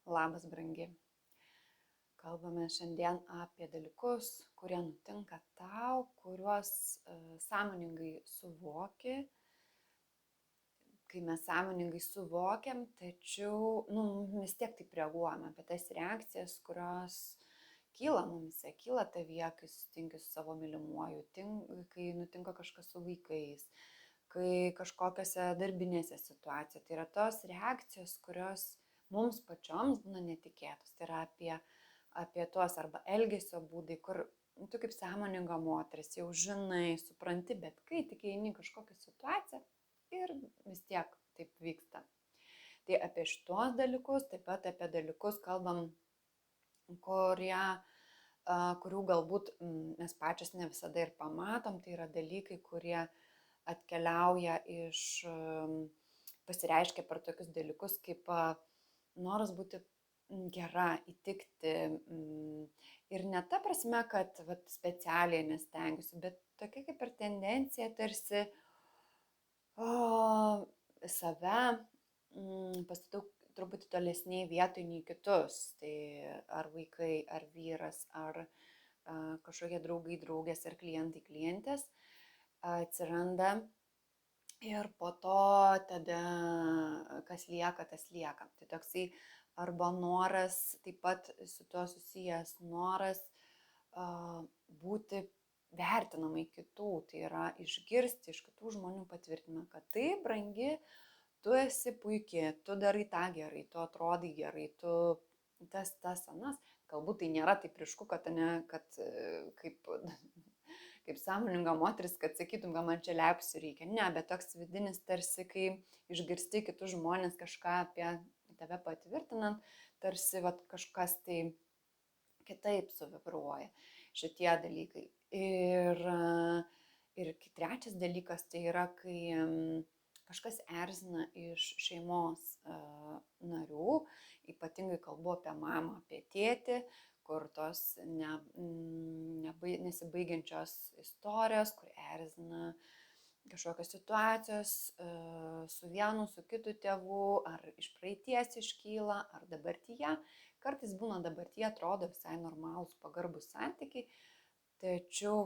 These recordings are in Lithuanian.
Labas, brangi. Kalbame šiandien apie dalykus, kurie nutinka tau, kuriuos sąmoningai suvoki. Kai mes sąmoningai suvokiam, tačiau vis tiek taip reaguojame apie tas reakcijas, kurios kyla mumise, kyla tavyje, kai susitinki su savo mylimuoju, kai nutinka kažkas su vaikais, kai kažkokiose darbinėse situacijose. Tai yra tos reakcijos, kurios mums pačioms būna netikėtos. Tai yra apie tuos arba elgesio būdai, kur tu kaip sąmoninga moteris jau žinai, supranti, bet kai tik eini kažkokią situaciją ir vis tiek taip vyksta. Tai apie šitos dalykus, taip pat apie dalykus kalbam, kurių galbūt mes pačios ne visada ir pamatom. Tai yra dalykai, kurie atkeliauja pasireiškia per tokius dalykus kaip noras būti gera, įtikti. Ir ne ta prasme, kad specialiai nestengiuosi, bet tokia kaip ir tendencija tarsi save pastatau truputį tolesniai vietoj nei kitus. Tai ar vaikai, ar vyras, ar kažkokie draugai, draugės, ar klientai, klientės atsiranda. Ir po to tada kas lieka, tas lieka. Tai toksai arba noras, taip pat su tuo susijęs noras būti vertinamai kitų. Tai yra išgirsti iš kitų žmonių patvirtinimą, kad tai, brangi, tu esi puikiai, tu darai tą gerai, tu atrodai gerai, tu tas anas. Galbūt tai nėra taip ryšku, kad kaip sąmoninga moteris, kad sakytum, gal man čia liapsių reikia. Ne, bet toks vidinis tarsi, kai išgirsti kitus žmonės kažką apie tave patvirtinant, tarsi kažkas tai kitaip suvibruoja šitie dalykai. Ir trečias dalykas tai yra, kai kažkas erzina iš šeimos narių, ypatingai kalbu apie mamą, apie tėtį, kur tos nesibaigiančios istorijos, kur erzina kažkokios situacijos su vienu, su kitu tėvu, ar iš praeities iškyla, ar dabartyje. Kartais būna dabartyje, atrodo visai normalūs, pagarbus santykiai, tačiau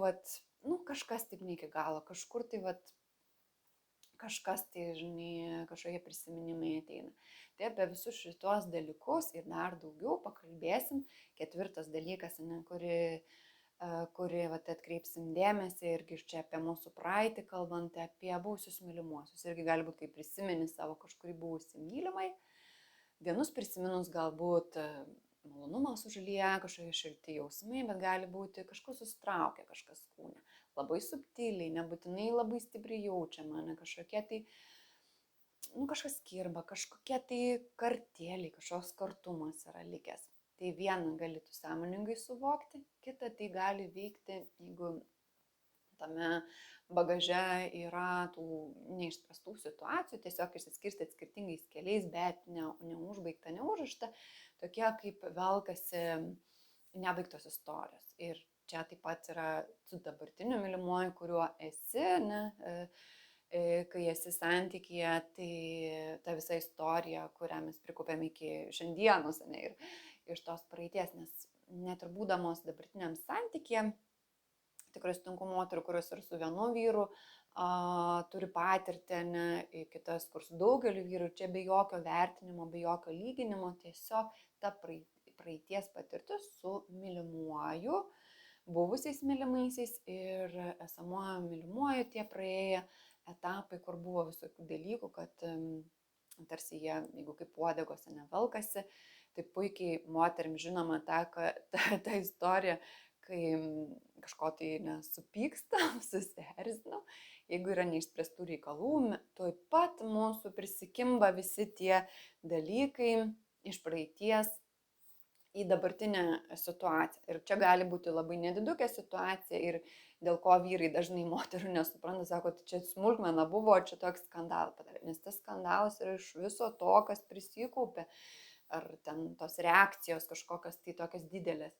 kažkas taip ne iki galo, kažkur tai kažkas tai, žinai, kažkokie prisiminimai ateina. Tai apie visus šitos dalykus ir dar daugiau pakalbėsim. Ketvirtas dalykas, kuri atkreipsim dėmesį, irgi čia apie mūsų praeitį kalbant, apie buvusius mylimuosius. Irgi gali būti, kai prisimeni savo kažkurį buvusį mylimai. Vienus prisiminus galbūt malonumas užlieja, kažkokie šilti jausmai, bet gali būti kažkas susitraukia, kažkas kūne. Labai subtiliai, nebūtinai labai stipriai jaučiama, ne kažkokie tai, kažkas kirba, kažkokie tai kartėliai, kažkoks kartumas yra likęs. Tai vieną gali tu sąmoningai suvokti, kitą tai gali veikti, jeigu tame bagaže yra tų neišspręstų situacijų, tiesiog išsiskirstyti skirtingais keliais, bet neužbaigta, neužrašta, tokie kaip velkasi nebaigtos istorijos. Ir čia taip pat yra su dabartiniu mylimuoju, kuriuo esi, kai esi santykyje, tai ta visa istorija, kurią mes prikupėm iki šiandienos, ir iš tos praeities, nes net ir būdamos dabartiniam santykyje, tikrai sutinku moterų, kurios ir su vienu vyru turi patirtį, kitas, kur su daugeliu vyrų, čia be jokio vertinimo, be jokio lyginimo, tiesiog ta praeities patirtis su mylimuoju, buvusiais mylimaisiais ir esamuoju mylimuoju, tie praėję etapai, kur buvo visokių dalykų, kad tarsi jie, jeigu kaip uodegose nevelkasi, tai puikiai moterim žinoma ta istorija, kai kažko tai nesupyksta, susierzino, jeigu yra neišspręstų reikalų, tuoj pat mūsų prisikimba visi tie dalykai iš praeities į dabartinę situaciją. Ir čia gali būti labai nedidukė situacija ir dėl ko vyrai dažnai moterų nesupranta, sako, tai čia smulkmena buvo, čia toks skandalas padarė. Nes tas skandalas yra iš viso to, kas prisikaupė, ar ten tos reakcijos kažkokios tai tokios didelės.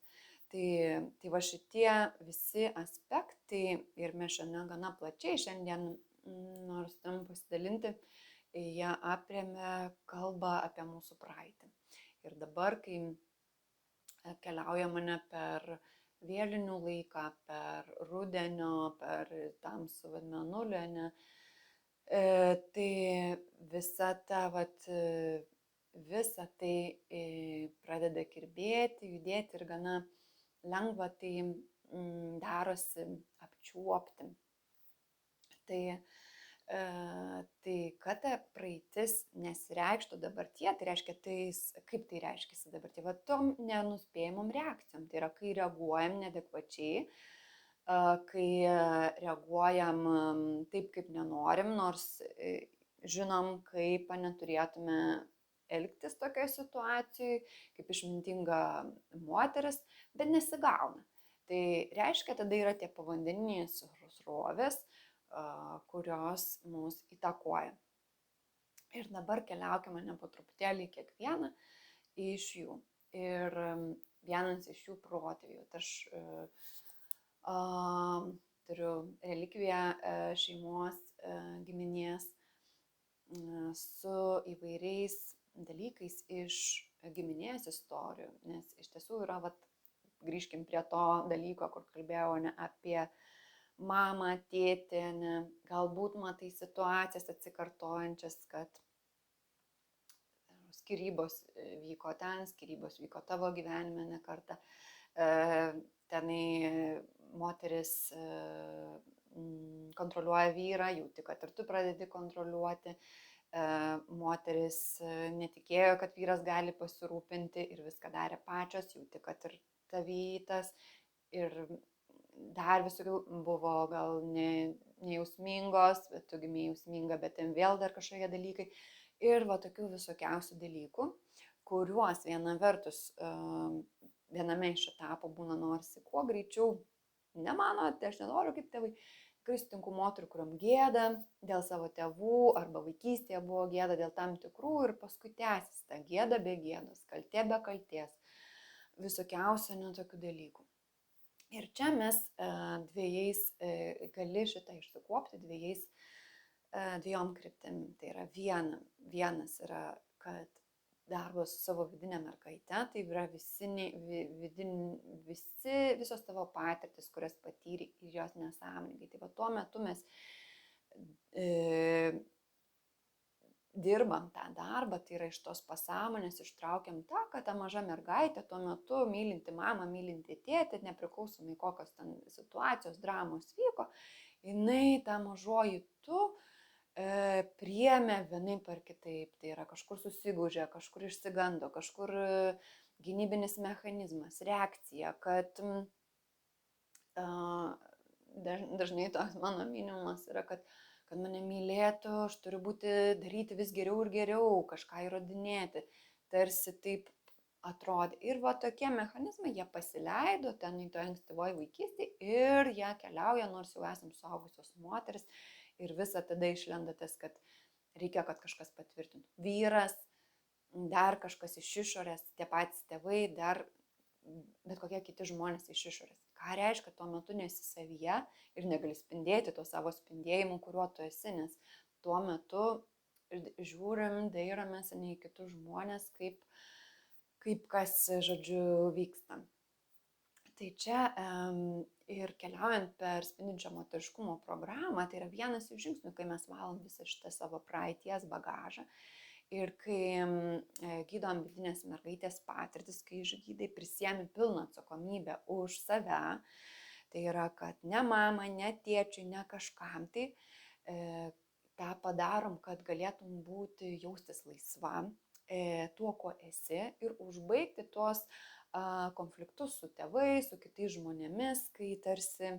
Tai va šitie visi aspektai, ir mes šiandien gana plačiai nors tam pasidalinti, jie aprėmė kalbą apie mūsų praeitį. Ir dabar, kai keliauja mane per vėlinių laiką, per rudenio, per tamsų mėnulį, ne, tai visa ta, visa tai pradeda kirbėti, judėti ir gana lengva tai darosi apčiuopti. Tai kad ta praeitis nesireikštų dabartie, tai reiškia, kaip tai reiškia dabartie, tom nenuspėjamom reakcijom. Tai yra, kai reaguojam neadekvačiai, kai reaguojam taip, kaip nenorim, nors žinom, kaip neturėtume elgtis tokioje situacijoje, kaip išmintinga moteris, bet nesigauna. Tai reiškia, tada yra tie povandeniniai srovės, kurios mus įtakoja. Ir dabar keliaukime po truputėlį kiekvieną iš jų. Ir vienas iš jų protėvių. Aš turiu relikviją šeimos giminės su įvairiais dalykais iš giminės istorijų. Nes iš tiesų yra, grįžkim prie to dalyko, kur kalbėjau apie mamą, tėtį, ne, galbūt matai situacijas atsikartojančias, kad skyrybos vyko ten, skyrybos vyko tavo gyvenime ne kartą, tenai moteris kontroliuoja vyrą, jauti, kad ir tu pradedi kontroliuoti, moteris netikėjo, kad vyras gali pasirūpinti ir viską darė pačios, jauti, kad ir tavytas ir dar visokių buvo gal nejausmingos, bet tu gimėjai jausminga, bet ten vėl dar kažkokie dalykai. Ir tokių visokiausių dalykų, kuriuos viena vertus viename iš etapų būna norisi kuo greičiau, nemano, tai aš nenoriu kaip tėvai, tikrai sutinku moterų, kuriuom gėda dėl savo tėvų arba vaikystėje buvo gėda dėl tam tikrų ir paskui tęsis ta gėda be gėdos, kaltė be kaltės, visokiausių tokių dalykų. Ir čia mes gali šitą išsikuopti dviejom kryptim. Tai yra vienas yra, kad darbas su savo vidinė mergaite, tai yra visos tavo patirtis, kurias patyrė ir jos nesąmoningai. Tai tuo metu mes dirbam tą darbą, tai yra iš tos pasąmonės ištraukiam tą, kad ta maža mergaitė tuo metu mylinti mamą, mylinti tėtį, nepriklausomai kokios ten situacijos, dramos vyko, jinai tą mažoji tu priėmė vienaip ar kitaip, tai yra kažkur susigūžė, kažkur išsigando, kažkur gynybinis mechanizmas, reakcija, kad dažnai toks mano minimas yra, kad mane mylėtų, aš turiu daryti vis geriau ir geriau, kažką įrodinėti, tarsi taip atrodė. Ir tokie mechanizmai, jie pasileido ten į to ankstyvoje vaikystėje ir jie keliauja, nors jau esam suaugusios moteris ir visa tada išlenda tas, kad reikia, kad kažkas patvirtintų. Vyras, dar kažkas iš išorės, tie patys tėvai, dar bet kokie kiti žmonės iš išorės. Ką reiškia, tuo metu nesi savyje ir negali spindėti to savo spindėjimu, kuriuo tu esi, nes tuo metu žiūrim, dairomės į kitus žmonės, kaip kas, žodžiu, vyksta. Tai čia ir keliaujant per spindinčio moteriškumo programą, tai yra vienas iš žingsnių, kai mes valom visą šitą savo praeities bagažą. Ir kai gydom vidinės mergaitės patirtis, kai išgydai prisiemi pilną atsakomybę už save, tai yra, kad ne mamai, ne tėčiui, ne kažkam, tai tą padarom, kad galėtum jaustis laisva tuo, kuo esi ir užbaigti tuos konfliktus su tėvais, su kitais žmonėmis, kai tarsi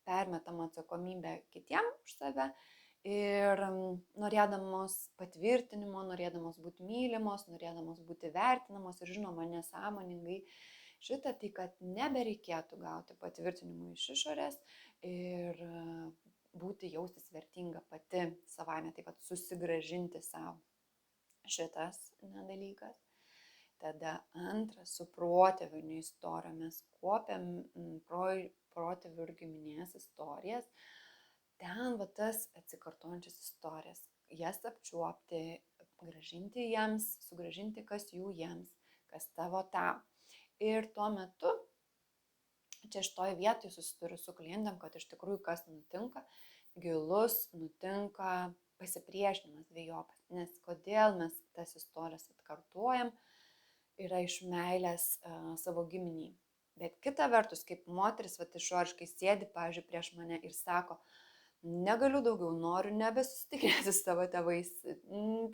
permetam atsakomybę kitiem už save. Ir norėdamos patvirtinimo, norėdamos būti mylimos, norėdamos būti vertinamos ir žinoma nesąmoningai šitą, tai kad nebereikėtų gauti patvirtinimų iš išorės ir būti jaustis vertinga pati savaime, taip pat susigrąžinti savo šitas dalykas. Tada antras, su protėvių istorija, mes kuopiam protėvių ir giminės istorijas. Ten tas atsikartojančias istorijas, jas apčiuopti, grąžinti jiems, sugrąžinti kas jiems, kas tavo tau. Ir tuo metu, čia šitoj vietoj susiduriu su klientam, kad iš tikrųjų kas nutinka, gilus nutinka pasipriešinimas dvejopas. Nes kodėl mes tas istorijas atkartojam, yra iš meilės savo giminiai. Bet kita vertus, kaip moteris išoriškai sėdi, pavyzdžiui, prieš mane ir sako, negaliu daugiau, noriu nebesusitikinėti su savo tėvais,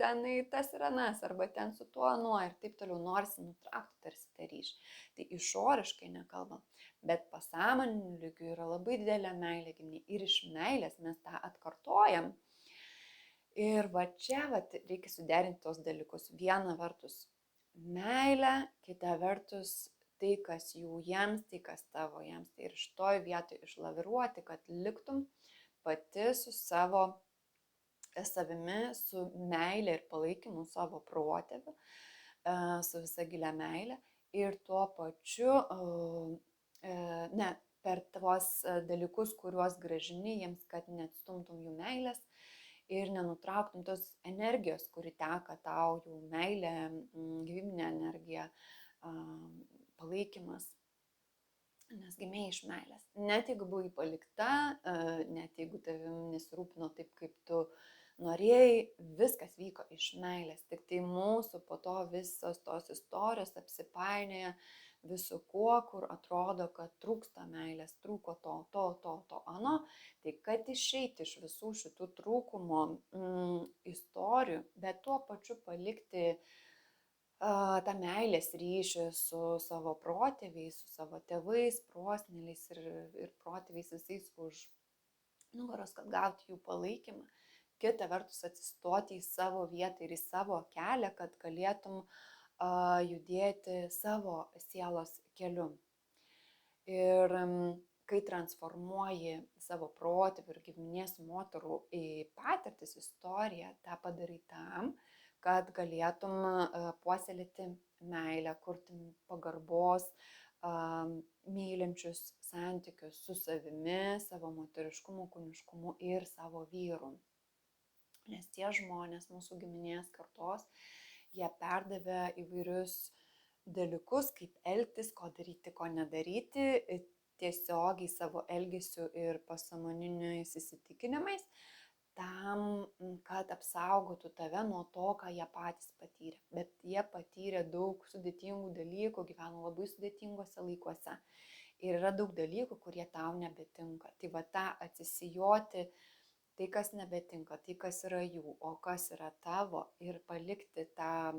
ten tas ir anas, arba ten su tuo anuo ir taip toliau, norisi nutraukti tarsi tą ryšį. Tai išoriškai nekalbam, bet pasąmoniniu lygiu yra labai didelė meilė giminiai ir iš meilės mes tą atkartojam. Ir va čia reikia suderinti tos dalykus. Viena vertus meilė, kita vertus tai, kas jiems, tai, kas tavo jiems. Tai ir šitoj vietoj išlaviruoti, kad liktum pati su savo savimi, su meilė ir palaikymu savo protėviu, su visa gilia meilė ir tuo pačiu, per tuos dalykus, kuriuos gražini jiems, kad neatstumtum jų meilės ir nenutrauktum tos energijos, kuri teka tau, jų meilė, gyvybinė energija, palaikymas. Nes gimėjai iš meilės. Net jeigu buvai palikta, net jeigu tavim nesirūpino taip, kaip tu norėjai, viskas vyko iš meilės. Tik tai mūsų po to visos tos istorijos apsipainioja visu kuo, kur atrodo, kad trūksta meilės, trūko to, ano. Tai kad išeiti iš visų šitų trūkumo istorijų, bet tuo pačiu palikti tą meilės ryšį su savo protėviais, su savo tėvais, proseneliais ir protėviais visais už nugaros, kad gauti jų palaikymą. Kita vertus atsistoti į savo vietą ir į savo kelią, kad galėtum judėti savo sielos keliu. Ir kai transformuoji savo protėvių ir giminės moterų į patirtis, istoriją, tą padarai tam, kad galėtum puoselėti meilę, kurti pagarbos, mylinčius santykius su savimi, savo moteriškumu, kūniškumu ir savo vyru. Nes tie žmonės mūsų giminės kartos, jie perdavė įvairius dalykus, kaip elgtis, ko daryti, ko nedaryti, tiesiogiai savo elgesiu ir pasąmoniniais įsitikinimais, tam, kad apsaugotų tave nuo to, ką jie patys patyrė. Bet jie patyrė daug sudėtingų dalykų, gyveno labai sudėtingose laikuose. Ir yra daug dalykų, kurie tau nebetinka. Tai va tą atsisijoti, tai kas nebetinka, tai kas yra jų, o kas yra tavo ir palikti tą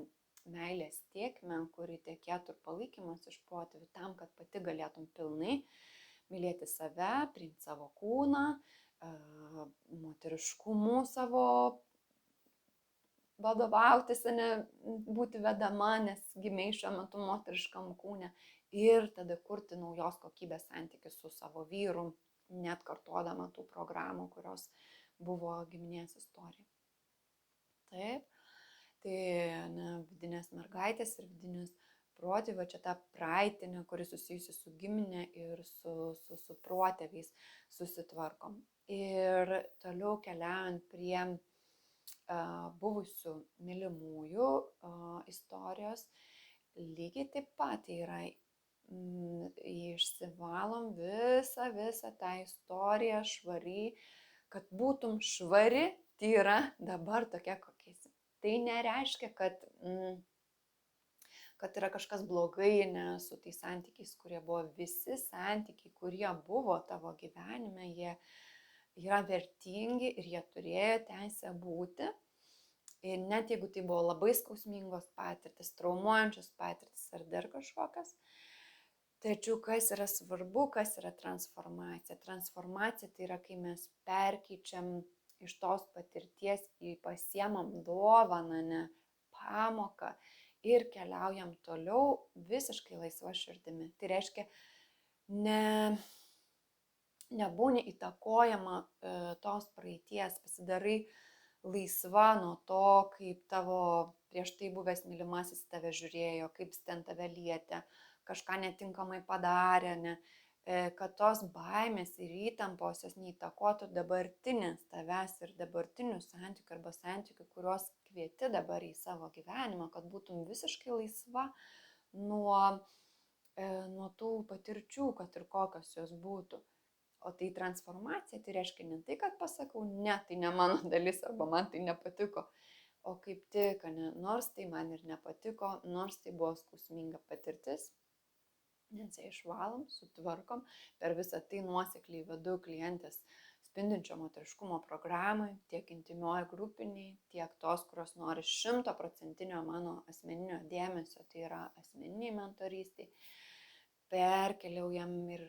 meilės tėkmę, kuri tekėtų ir palaikymas iš protėvių tam, kad pati galėtum pilnai mylėti save, priimti savo kūną, moteriškumu savo vadovautis, būti vedama, nes gimei šiuo metu moteriškam kūne ir tada kurti naujos kokybės santykius su savo vyru, net kartodama tų programų, kurios buvo giminės istorija. Taip, tai vidinės mergaitės ir vidinės protėvių, čia ta praeitinė, kuri susijusi su giminė ir su protėviais susitvarkom. Ir toliau keliaujant prie buvusių mylimųjų istorijos, lygiai taip pat yra išsivalom visą tą istoriją švariai, kad būtum švari, tyra, dabar tokia kokiais. Tai nereiškia, kad yra kažkas blogai su tais santykiais, kurie buvo. Visi santykiai, kurie buvo tavo gyvenime, jie yra vertingi ir jie turėjo teisę būti. Ir net jeigu tai buvo labai skausmingos patirtis, traumuojančios patirtis ar dar kažkokios. Tačiau kas yra svarbu, kas yra transformacija. Transformacija tai yra, kai mes perkeičiam iš tos patirties pasiemam dovaną, pamoką ir keliaujam toliau visiškai laisva širdimi. Tai reiškia, nebūni įtakojama tos praeities, pasidarai laisva nuo to, kaip tavo prieš tai buvęs mylimasis tave žiūrėjo, kaip ten tave lietė, kažką netinkamai padarė, kad tos baimės ir įtampos jos neįtakotų dabartinės tavęs ir dabartinių santykių arba santykių, kuriuos kvieti dabar į savo gyvenimą, kad būtum visiškai laisva nuo tų patirčių, kad ir kokios jos būtų. O tai transformacija, tai reiškia ne tai, kad pasakau, ne, tai ne mano dalis arba man tai nepatiko, o kaip tik, ne, nors tai man ir nepatiko, nors tai buvo skausminga patirtis, nes ją išvalom, sutvarkom, per visą tai nuosekliai vedu klientės spindinčio moteriškumo programai, tiek intimioj grupiniai, tiek tos, kurios nori 100% mano asmeninio dėmesio, tai yra asmeniniai mentorystiai, perkeliaujam ir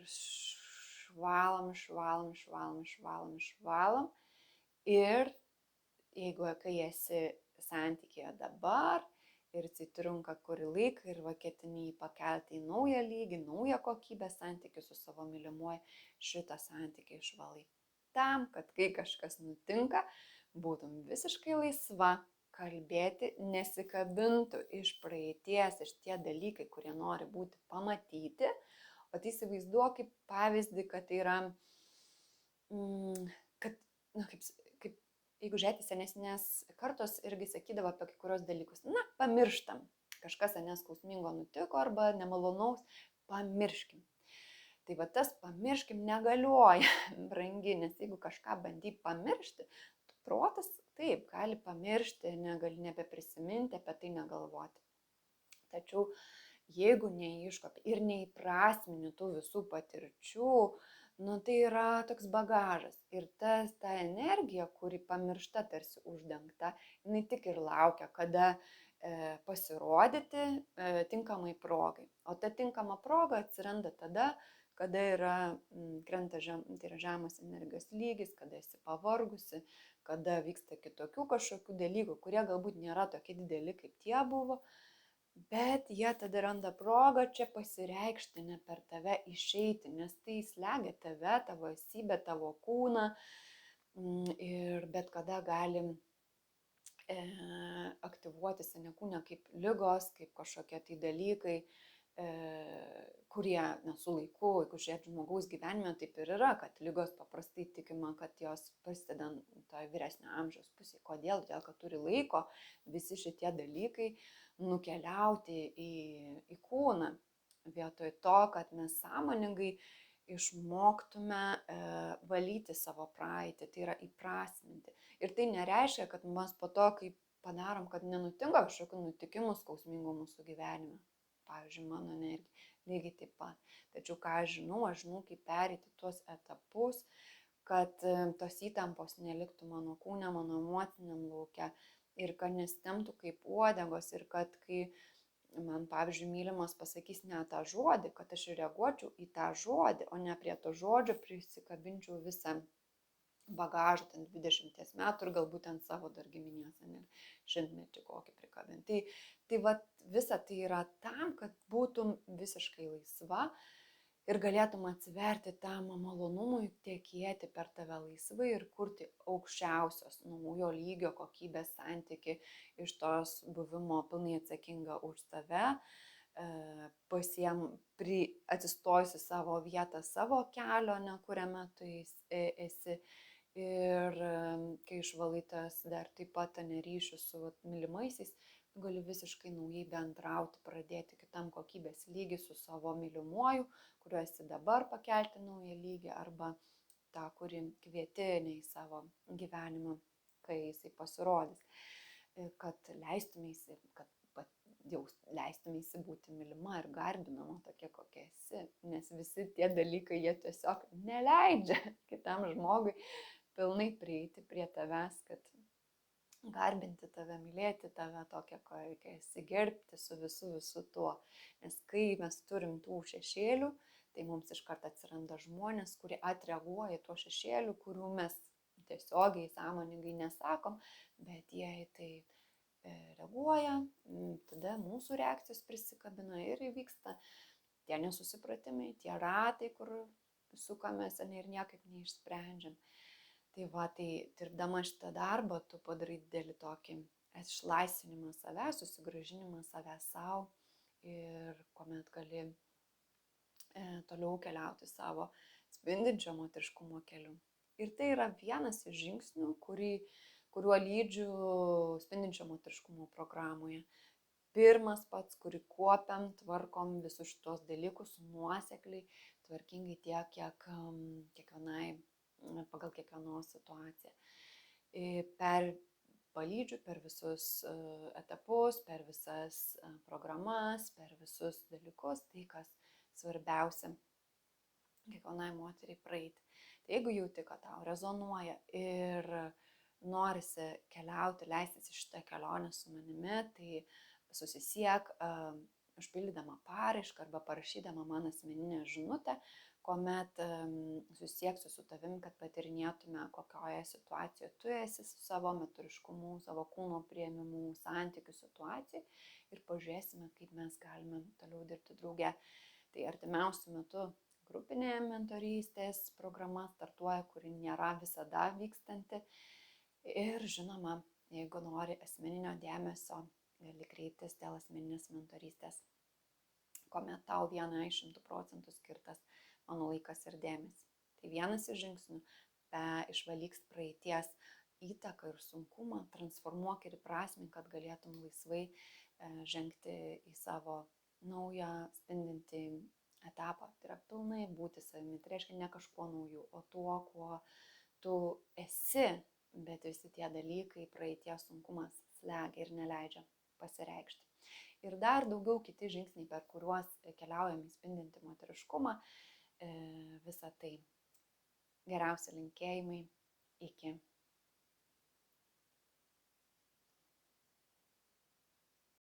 švalom ir jeigu kai esi santykėje dabar ir jisai trunka kurį laiką ir ketini jį pakelti į naują lygį, naują kokybę santykių su savo mylimuoju, šitą santykį išvalai. Tam, kad kai kažkas nutinka, būtum visiškai laisva kalbėti, nesikabintų iš praeities, iš tie dalykai, kurie nori būti pamatyti, o tai įsivaizduok kaip pavyzdį, kad tai yra, kad, kaip jeigu žiūrėti senesnės kartos irgi sakydavo apie kai kurios dalykus, pamirštam, kažkas skausmingo nutiko arba nemalonaus, pamirškim. Tai va tas pamirškim negalioja, brangi, nes jeigu kažką bandy pamiršti, protas taip gali pamiršti, negali nebeprisiminti, apie tai negalvoti. Tačiau jeigu neiškopi ir neįprasmini tų visų patirčių, tai yra toks bagažas. Ir ta energija, kuri pamiršta, tarsi uždengta, jinai tik ir laukia, kada pasirodyti tinkamai progai. O ta tinkama proga atsiranda tada, kada krenta tai yra žemas energijos lygis, kada esi pavargusi, kada vyksta kitokių kažkokių dalykų, kurie galbūt nėra tokie dideli, kaip tie buvo, bet jie tada randa progą čia pasireikšti, ne per tave išeiti, nes tai slegia tave, tavo esybę, tavo kūną ir bet kada gali aktyvuotis kūne kaip ligos, kaip kažkokie tai dalykai, kurie su laiku, jeigu žiūrėt žmogaus gyvenime, taip ir yra, kad ligos paprastai tikima, kad jos prasideda toje vyresnio amžiaus pusėje. Kodėl? Todėl, kad turi laiko visi šitie dalykai nukeliauti į kūną, vietoj to, kad mes sąmoningai išmoktume valyti savo praeitį, tai yra įprasminti. Ir tai nereiškia, kad mes po to, kai padarom, kad nenutinka kažkokių nutikimų skausmingų mūsų gyvenime. Pavyzdžiui, mano irgi lygiai taip pat. Tačiau ką aš žinau, kaip pereiti tuos etapus, kad tos įtampos neliktų mano kūne, mano emociniam lauke ir kad nestemtų kaip uodegos ir kad kai man, pavyzdžiui, mylimas pasakys ne tą žodį, kad aš reaguočiau į tą žodį, o ne prie to žodžio prisikabinčiau visą bagažą, 20 metų ir galbūt ant savo dar giminės, šimtmetį kokį prikabinti. Tai visa tai yra tam, kad būtum visiškai laisva ir galėtum atsiverti tam malonumui, tekėti per tave laisvai ir kurti aukščiausios naujo lygio kokybės santyki iš tos buvimo pilnai atsakinga už tave, atsistojusi savo vietą, savo kelio, kuriame tu esi. Ir kai išvalai tas dar taip pat ryšius su mylimaisiais, gali visiškai naujai bendrauti, pradėti kitam kokybės lygį su savo mylimuoju, kuriuo esi dabar pakelti naują lygį, arba tą, kurį kvieti į savo gyvenimą, kai jisai pasirodys. Kad leistumėsi, leistumėsi būti mylima ir garbinama tokia, kokia esi. Nes visi tie dalykai, jie tiesiog neleidžia kitam žmogui pilnai prieiti prie tavęs, kad garbinti tave, mylėti tave tokią, kokia esi, gerbti su visu tuo. Nes kai mes turim tų šešėlių, tai mums iš karto atsiranda žmonės, kurie atreaguoja tuo šešėliu, kurių mes tiesiogiai, sąmoningai nesakom, bet jie į tai reaguoja, tada mūsų reakcijos prisikabina ir įvyksta tie nesusipratimai, tie ratai, kur sukamės ir niekaip neišsprendžiam. Tai dirbdama šitą darbą, tu padarai didelį tokį išlaisvinimą savęs, susigrąžinimą savęs savo ir kuomet gali toliau keliauti savo spindinčio moteriškumo keliu. Ir tai yra vienas iš žingsnių, kuriuo lydžiu spindinčio moteriškumo programoje. pirmas pats, kurį kuopiam, tvarkom visus šitos dalykus nuosekliai, tvarkingai tiek, kiek pagal kiekvienos situaciją. Palydžiu per visus etapus, per visas programas, per visus dalykus, tai kas svarbiausia kiekvienai moteriai praeiti. Tai jeigu jauti, kad tau rezonuoja ir norisi keliauti, leistis į šitą kelionę su manimi, tai susisiek užpildydama paraišką arba parašydama man asmeninę žinutę, kuomet susisieksiu su tavim, kad patyrinėtume, kokioje situacijoje tu esi su savo meturiškumu, savo kūno priėmimu, santykių situacijai ir pažiūrėsime, kaip mes galime toliau dirbti drauge. Tai artimiausiu metu grupinė mentorystės programa startuoja, kuri nėra visada vykstanti. Ir žinoma, jeigu nori asmeninio dėmesio, gali kreiptis dėl asmeninės mentorystės, kuomet tau 100% skirtas mano laikas ir dėmesį. Tai vienas iš žingsnių išvalyk praeities įtaką ir sunkumą, transformuok ir įprasmink, kad galėtum laisvai žengti į savo naują spindintį etapą. Tai yra pilnai būti savimi, tai reiškia ne kažkuo nauju, o tuo, kuo tu esi, bet visi tie dalykai, praeities sunkumas slegia ir neleidžia pasireikšti. Ir dar daugiau kiti žingsniai, per kuriuos keliaujame spindinti moteriškumą, visą tai. Geriausi linkėjimai, iki.